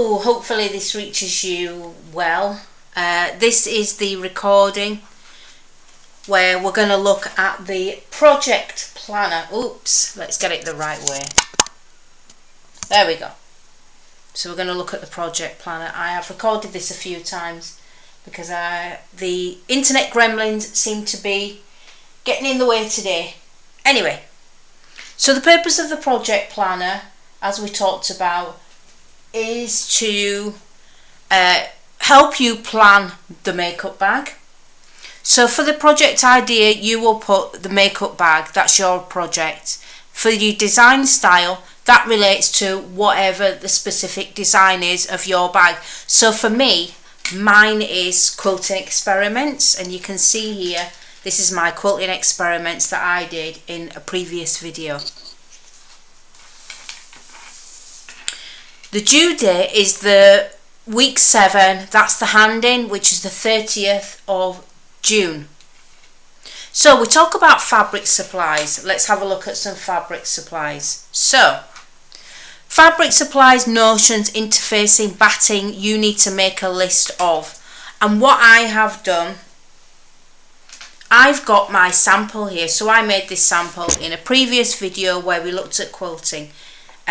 So hopefully this reaches you well. This is the recording where we're going to look at the project planner. Oops, let's get it the right way. There we go. So we're going to look at the project planner. I have recorded this a few times because the internet gremlins seem to be getting in the way today. Anyway, so the purpose of the project planner, as we talked about, is to help you plan the makeup bag. So for the project idea, you will put the makeup bag, that's your project. For your design style, that relates to whatever the specific design is of your bag. So for me, mine is quilting experiments, and you can see here, this is my quilting experiments that I did in a previous video. The due date is the week 7, that's the hand-in, which is the 30th of June. So we talk about fabric supplies. Let's have a look at some fabric supplies. So, fabric supplies, notions, interfacing, batting, you need to make a list of. And what I have done, I've got my sample here. So I made this sample in a previous video where we looked at quilting.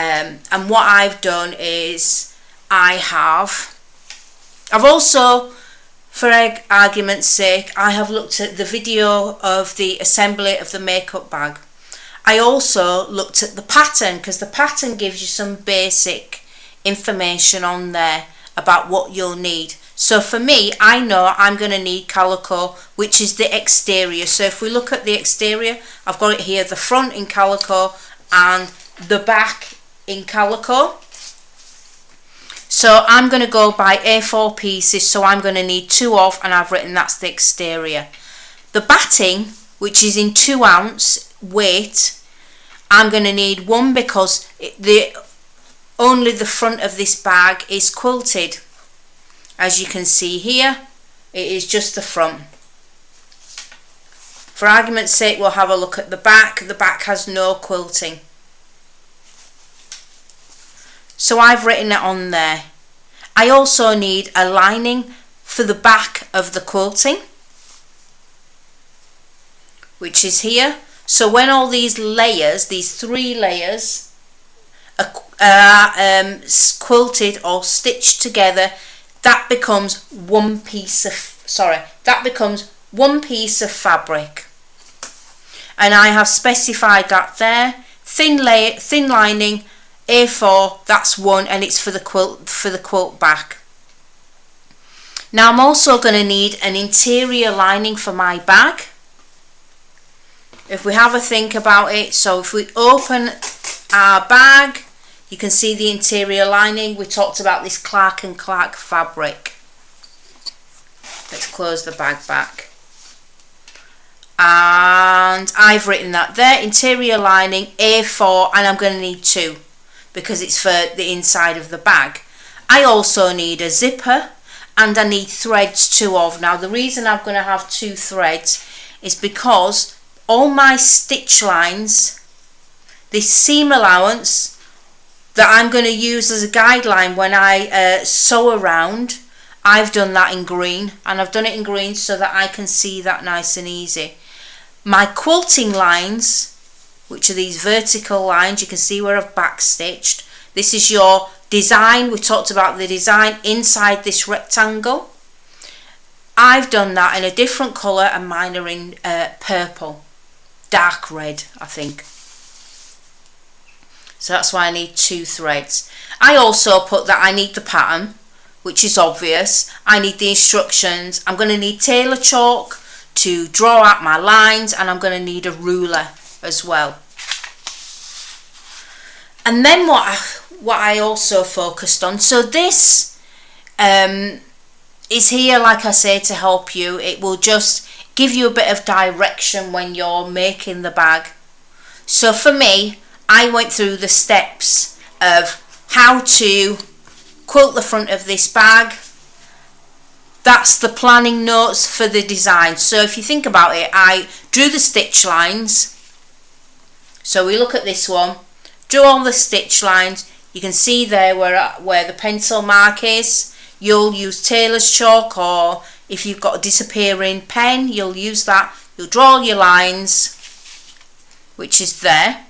And what I've done is I've also, for argument's sake, I have looked at the video of the assembly of the makeup bag. I also looked at the pattern, because the pattern gives you some basic information on there about what you'll need. So for me, I know I'm going to need calico, which is the exterior. So if we look at the exterior, I've got it here, the front in calico and the back in calico. So I'm going to go by A4 pieces, so I'm going to need 2 of, and I've written that's the exterior. The batting, which is in 2 ounce weight, I'm going to need 1 because only the front of this bag is quilted. As you can see here, it is just the front. For argument's sake, we'll have a look at the back. The back has no quilting. So I've written it on there. I also need a lining for the back of the quilting, which is here. So when all these layers, these 3 layers, are quilted or stitched together, that becomes one piece of fabric. And I have specified that there. Thin lining, A4, that's 1, and it's for the quilt back. Now I'm also going to need an interior lining for my bag. If we have a think about it, so if we open our bag, you can see the interior lining. We talked about this Clark & Clark fabric. Let's close the bag back. And I've written that there, interior lining, A4, and I'm going to need 2. Because it's for the inside of the bag. I also need a zipper, and I need threads 2 of. Now the reason I'm going to have 2 threads is because all my stitch lines, this seam allowance that I'm going to use as a guideline when I sew around, I've done that in green, and I've done it in green so that I can see that nice and easy. My quilting lines, which are these vertical lines, you can see where I've backstitched. This is your design. We talked about the design inside this rectangle. I've done that in a different colour, and mine are in purple, dark red, I think. So that's why I need 2 threads. I also put that I need the pattern, which is obvious. I need the instructions. I'm going to need tailor chalk to draw out my lines, and I'm going to need a ruler as well. And then what I also focused on, so this is here, like I say, to help you. It will just give you a bit of direction when you're making the bag. So for me, I went through the steps of how to quilt the front of this bag. That's the planning notes for the design. So if you think about it, I drew the stitch lines. So we look at this one, drew all the stitch lines, You can see there where the pencil mark is. You'll use tailor's chalk, or if you've got a disappearing pen, you'll use that. You'll draw your lines, which is there.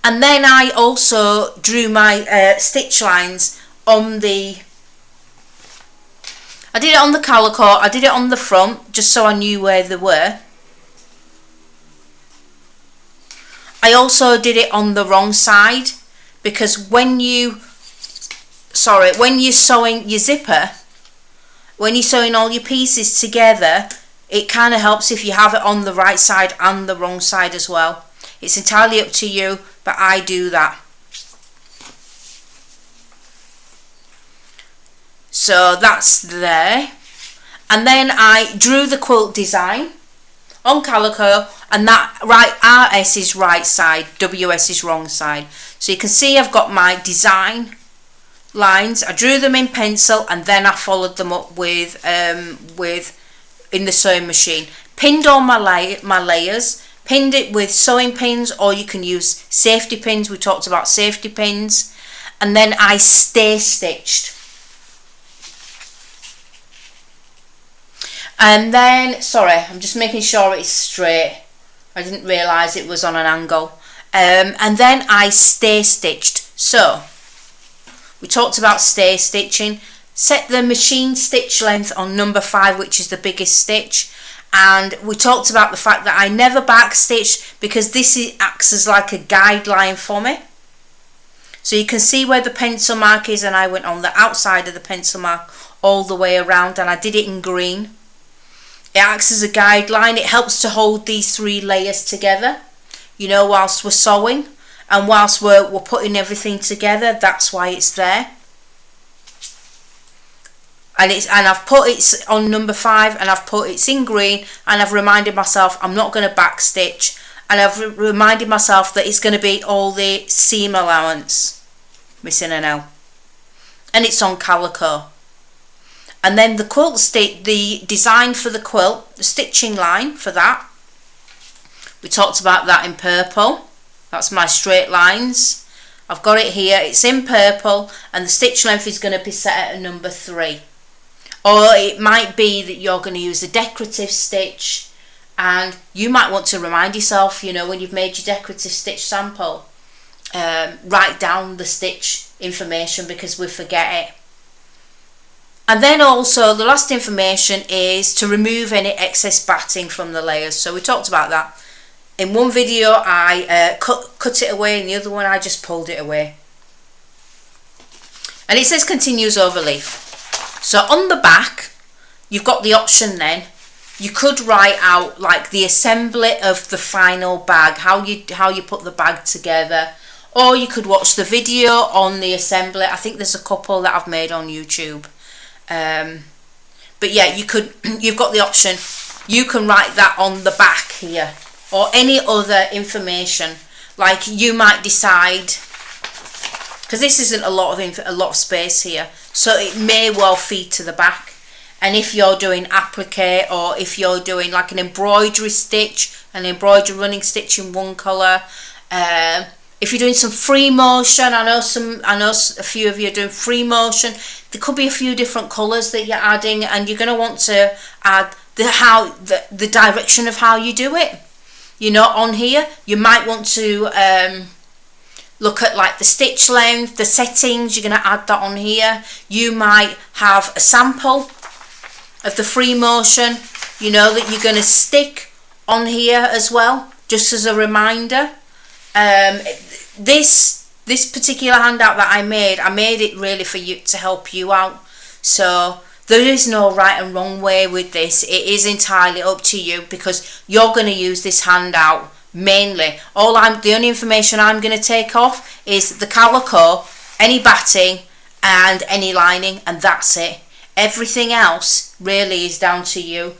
And then I also drew my stitch lines on the, I did it on the calico, I did it on the front, just so I knew where they were. I also did it on the wrong side, because when you're sewing your zipper, when you're sewing all your pieces together, it kind of helps if you have it on the right side and the wrong side as well. It's entirely up to you, but I do that. So that's there. And then I drew the quilt design on calico, and that RS is right side, WS is wrong side. So you can see I've got my design lines. I drew them in pencil, and then I followed them up with in the sewing machine. Pinned all my layers. Pinned it with sewing pins, or you can use safety pins. We talked about safety pins. And then I stay stitched. And then, sorry, I'm just making sure it's straight. I didn't realise it was on an angle. And then I stay stitched. So, we talked about stay stitching. Set the machine stitch length on number 5, which is the biggest stitch. And we talked about the fact that I never back stitch, because this acts as like a guideline for me. So you can see where the pencil mark is, and I went on the outside of the pencil mark all the way around, and I did it in green. It acts as a guideline. It helps to hold these 3 layers together, you know, whilst we're sewing, and whilst we're putting everything together. That's why it's there. And I've put it's on number 5, and I've put it's in green, and I've reminded myself I'm not going to back stitch, and I've reminded myself that it's going to be all the seam allowance, missing an L, and it's on calico. And then the quilt the design for the quilt, the stitching line for that, we talked about that in purple. That's my straight lines. I've got it here, it's in purple, and the stitch length is going to be set at a number 3. Or it might be that you're going to use a decorative stitch, and you might want to remind yourself, you know, when you've made your decorative stitch sample, write down the stitch information, because we forget it. And then also the last information is to remove any excess batting from the layers. So we talked about that. In one video I cut it away, and the other one I just pulled it away. And it says continuous overleaf. So on the back you've got the option then. You could write out like the assembly of the final bag, how you put the bag together, or you could watch the video on the assembly. I think there's a couple that I've made on YouTube. But yeah, you've got the option. You can write that on the back here, or any other information. Like you might decide, because this isn't a lot of space here, so it may well feed to the back. And if you're doing applique, or if you're doing like an embroidery stitch, an embroidery running stitch in one colour, if you're doing some free motion, I know a few of you are doing free motion. There could be a few different colours that you're adding, and you're going to want to add the direction of how you do it. You know, on here you might want to look at like the stitch length, the settings. You're going to add that on here. You might have a sample of the free motion, you know, that you're going to stick on here as well, just as a reminder. This particular handout that I made it really for you, to help you out. So there is no right and wrong way with this. It is entirely up to you, because you're going to use this handout mainly. The only information I'm going to take off is the calico, any batting and any lining, and that's it. Everything else really is down to you.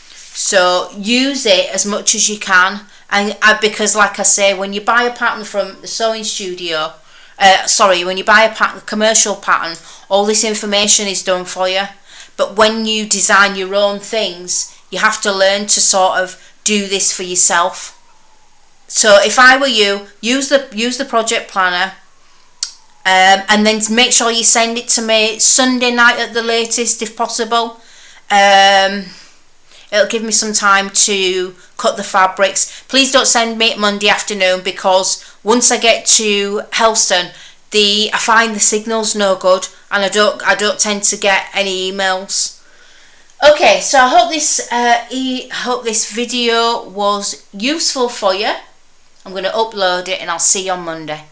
So use it as much as you can. And because like I say, when you buy a pattern from the sewing studio, when you buy a commercial pattern, all this information is done for you. But when you design your own things, you have to learn to sort of do this for yourself. So if I were you, use the project planner, and then make sure you send it to me Sunday night at the latest if possible. It'll give me some time to cut the fabrics. Please don't send me it Monday afternoon, because once I get to Helston, I find the signal's no good, and I don't tend to get any emails. Okay, so I hope this video was useful for you. I'm going to upload it and I'll see you on Monday.